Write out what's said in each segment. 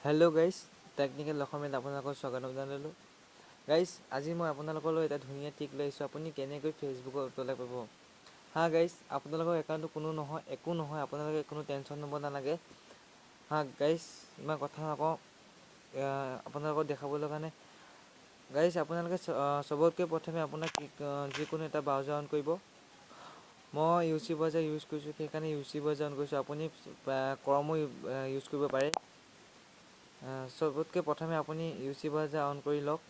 Hello' guys, technical অসমীয়াত আপোনালোকক স্বাগতম জনালোঁ। গাইজ, আজি মই আপোনালোকলৈ এটা ধুনীয়া ট্ৰিক লৈ আহিছোঁ। আপুনি কেনেকৈ ফেচবুকত উতলাই পাব। হা গাইজ, আপোনালোকৰ একাউণ্টটো একো নহয়, আপোনালোকে কোনো টেনশ্যন ল'ব নালাগে। হা গাইজ, ইমান কথা নকওঁ, আপোনালোকক দেখাবলৈ কাৰণে। গাইজ, আপোনালোকে চবতকৈ প্ৰথমে আপোনাক যিকোনো এটা ব্ৰাউজাৰ অন কৰিব। মই UC ব্ৰাউজাৰ ইউজ কৰিছোঁ, সেইকাৰণে UC ব্ৰাউজাৰ অন কৰিছোঁ। আপুনি ক্ৰমো ইউজ কৰিব পাৰে। চবতকৈ প্ৰথমে আপুনি UC ব্ৰাউজাৰ অন কৰি লওক।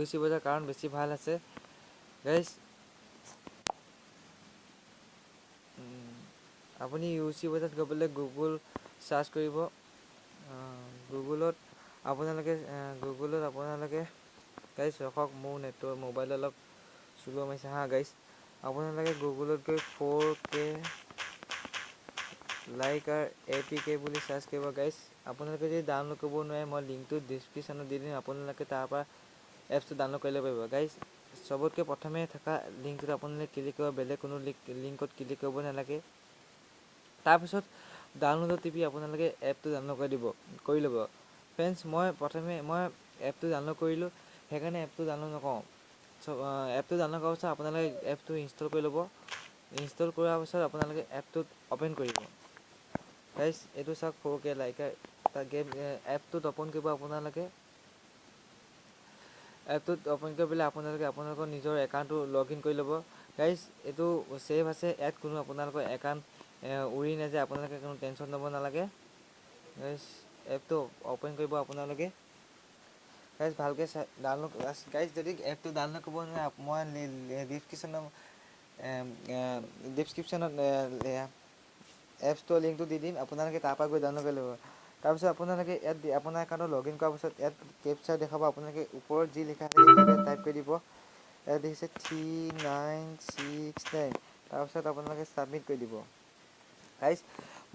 UC ব্ৰাউজাৰ কাৰণ বেছি ভাল আছে গাইজ। আপুনি UC ব্ৰাউজাৰত গৈ পেলাই গুগল চাৰ্চ কৰিব। গুগলত আপোনালোকে গাইজ ৰখক, মোৰ মোবাইল অলপ শ্ল' মাৰিছে হা গাইজ। আপোনালোকে গুগলত গৈ 4K লাইকাৰ APK বুলি চাৰ্চ কৰিব গাইজ। আপোনালোকে যদি ডাউনলোড কৰিব নোৱাৰে, মই লিংকটো ডিছক্ৰিপশ্যনত দি দিম, আপোনালোকে তাৰপৰা এপছটো ডাউনলোড কৰি ল'ব পাৰিব গাইজ। চবতকৈ প্ৰথমে থকা লিংকটোত আপোনালোকে ক্লিক কৰিব, বেলেগ কোনো লিংকত ক্লিক কৰিব নালাগে। তাৰপিছত ডাউনলোডত টিপি আপোনালোকে এপটো ডাউনলোড কৰি ল'ব। ফ্ৰেণ্ডছ, মই এপটো ডাউনলোড কৰিলোঁ, সেইকাৰণে এপটো ডাউনলোড নকৰোঁ। এপটো ডাউনলোড কৰাৰ পাছত আপোনালোকে এপটো ইনষ্টল কৰি ল'ব। ইনষ্টল কৰাৰ পাছত আপোনালোকে এপটোত অ'পেন কৰিব গাইজ। এইটো চাওক 4K লাইকাৰ এপটোত অ'পেন কৰিব আপোনালোকে। এপটোত অ'পেন কৰি পেলাই আপোনালোকৰ নিজৰ একাউণ্টটো লগ ইন কৰি ল'ব গাইজ। এইটো ছেভ আছে, ইয়াত কোনো আপোনালোকৰ একাউণ্ট উৰি নাযায়, আপোনালোকে কোনো টেনশ্যন ল'ব নালাগে গাইজ। এপটো অ'পেন কৰিব আপোনালোকে গাইজ, ভালকৈ ডাউনলোড গাইজ। যদি এপটো ডাউনলোড কৰিব নোৱাৰে, মই ডিছক্ৰিপশ্যনত এপ ষ্ট'ৰ লিংকটো দি দিম, আপোনালোকে তাৰপৰা গৈ ডাউনলোড কৰি ল'ব। তাৰপিছত আপোনালোকে ইয়াত আপোনাৰ একাউণ্টত লগ ইন কৰাৰ পাছত ইয়াত কেপচা দেখাব। আপোনালোকে ওপৰত যি লিখা আছে সেইটোতে টাইপ কৰি দিব। ইয়াত দেখিছে 3969, তাৰপিছত আপোনালোকে ছাবমিট কৰি দিব গাইজ।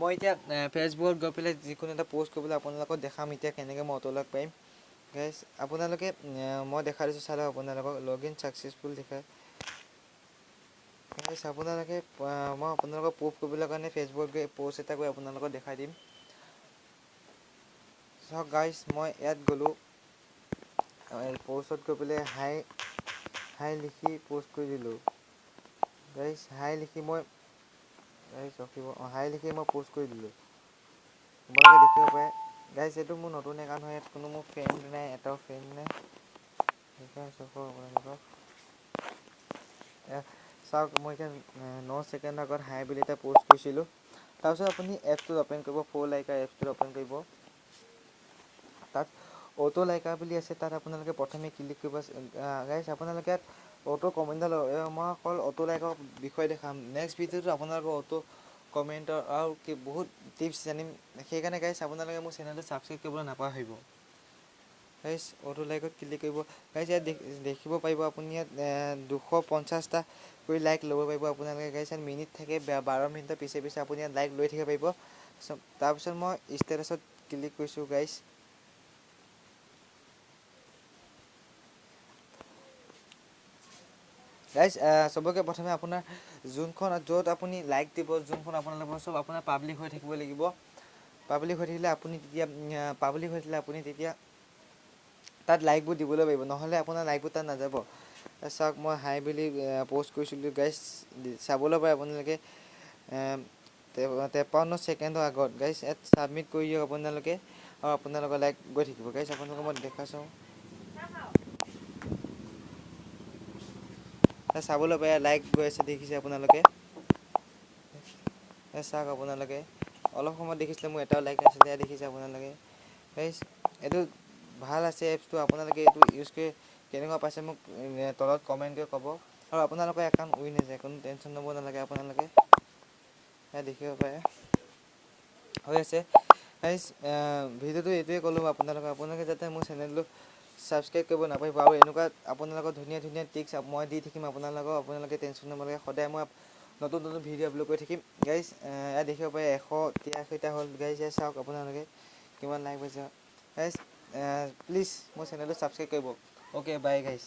মই এতিয়া ফেচবুকত গৈ পেলাই যিকোনো এটা প'ষ্ট কৰিবলৈ আপোনালোকক দেখাম এতিয়া কেনেকৈ মই উতলাব পাৰিম গাইজ। আপোনালোকে মই দেখাই দিছোঁ, চাই লওক। আপোনালোকক লগ ইন ছাকচেছফুল দেখায় গাইজ। মই আপোনালোকক প্ৰুফ কৰিবলৈ কাৰণে ফেচবুকত গৈ প'ষ্ট এটা কৰি আপোনালোকক দেখাই দিম। চাওক গাইজ, মই ইয়াত গ'লোঁ, প'ষ্টত গৈ পেলাই হাই লিখি প'ষ্ট কৰি দিলোঁ গাইজ। হাই লিখি মই প'ষ্ট কৰি দিলোঁ, আপোনালোকে দেখিব পাৰে গাইজ। এইটো মোৰ নতুন একাউণ্ট হয়, ইয়াত কোনো মোৰ ফ্ৰেণ্ড নাই, এটাও ফ্ৰেণ্ড নাই। চাওক, মই এতিয়া 9 ছেকেণ্ড আগত হাই বুলি এটা প'ষ্ট কৰিছিলোঁ। তাৰপিছত আপুনি এপটোত অ'পেন কৰিব, 4 লাইকাৰ এপটোত অ'পেন কৰিব। তাত অ'টো লাইকাৰ বুলি আছে, তাত আপোনালোকে প্ৰথমে ক্লিক কৰিব গাইজ। আপোনালোকে ইয়াত অ'টো কমেণ্ট মই অকল অ'টো লাইকৰ বিষয়ে দেখাম। নেক্সট ভিডিঅ'টো আপোনালোকৰ অ'টো কমেণ্টৰ আৰু বহুত টিপছ জানিম। সেইকাৰণে গাইজ, আপোনালোকে মোৰ চেনেলটো ছাবস্ক্ৰাইব কৰিবলৈ নাপাহৰিব গাইজ। অ'টো লাইকত ক্লিক কৰিব গাইজ। ইয়াত দেখিব পাৰিব আপুনি, ইয়াত 250টা কৰি লাইক ল'ব পাৰিব আপোনালোকে গাইজ। ইয়াত মিনিট থাকে, 12 মিনিটৰ পিছে আপুনি ইয়াত লাইক লৈ থাকিব পাৰিব। তাৰপিছত মই ষ্টেটাছত ক্লিক কৰিছোঁ গাইজ। গাইজ, চবকে প্ৰথমে আপোনাৰ য'ত আপুনি লাইক দিব, যোনখন আপোনালোকৰ চব আপোনাৰ পাব্লিক হৈ থাকিব লাগিব। পাব্লিক হৈ থাকিলে আপুনি তেতিয়া তাত লাইকবোৰ দিবলৈ পাৰিব, নহ'লে আপোনাৰ লাইকবোৰ তাত নাযাব। চাওক, মই হাই বুলি প'ষ্ট কৰিছিলোঁ গাইজ, চাবলৈ পাৰে আপোনালোকে 53 ছেকেণ্ডৰ আগত গাইজ। ইয়াত ছাবমিট কৰি দিয়ক আপোনালোকে, আৰু আপোনালোকৰ লাইক গৈ থাকিব গাইজ। আপোনালোকক মই দেখাইছোঁ, চাবলৈ পাৰে লাইক গৈ আছে, দেখিছে আপোনালোকে। চাওক, আপোনালোকে অলপ সময়ত দেখিছিলে মোৰ এটাও লাইক নাছিলে, দেখিছে আপোনালোকে গাইজ। এইটো ভাল আছে এপছটো, আপোনালোকে এইটো ইউজ কৰি কেনেকুৱা পাইছে মোক তলত কমেণ্ট কৰি ক'ব। আৰু আপোনালোকৰ একাউণ্ট উৰি নাযায়, কোনো টেনশ্যন ল'ব নালাগে। আপোনালোকে দেখিব পাৰে হৈ আছে গাইজ। ভিডিঅ'টো এইটোৱে ক'লোঁ আপোনালোকে যাতে মোৰ চেনেলটো ছাবস্ক্ৰাইব কৰিব নাপাহৰিব। আৰু এনেকুৱা আপোনালোকৰ ধুনীয়া ধুনীয়া ট্ৰিক্স মই দি থাকিম আপোনালোকে টেনশ্যন ল'ব নালাগে। সদায় মই নতুন ভিডিঅ' আপলোড কৰি থাকিম গাইজ। ইয়াত দেখিব পাৰে 183টা হ'ল গাইজ। ইয়াত চাওক আপোনালোকে কিমান লাইক পাইছে গাইজ। প্লিজ মোৰ চেনেলটো ছাবস্ক্ৰাইব কৰিব। অ'কে, বাই গাইজ।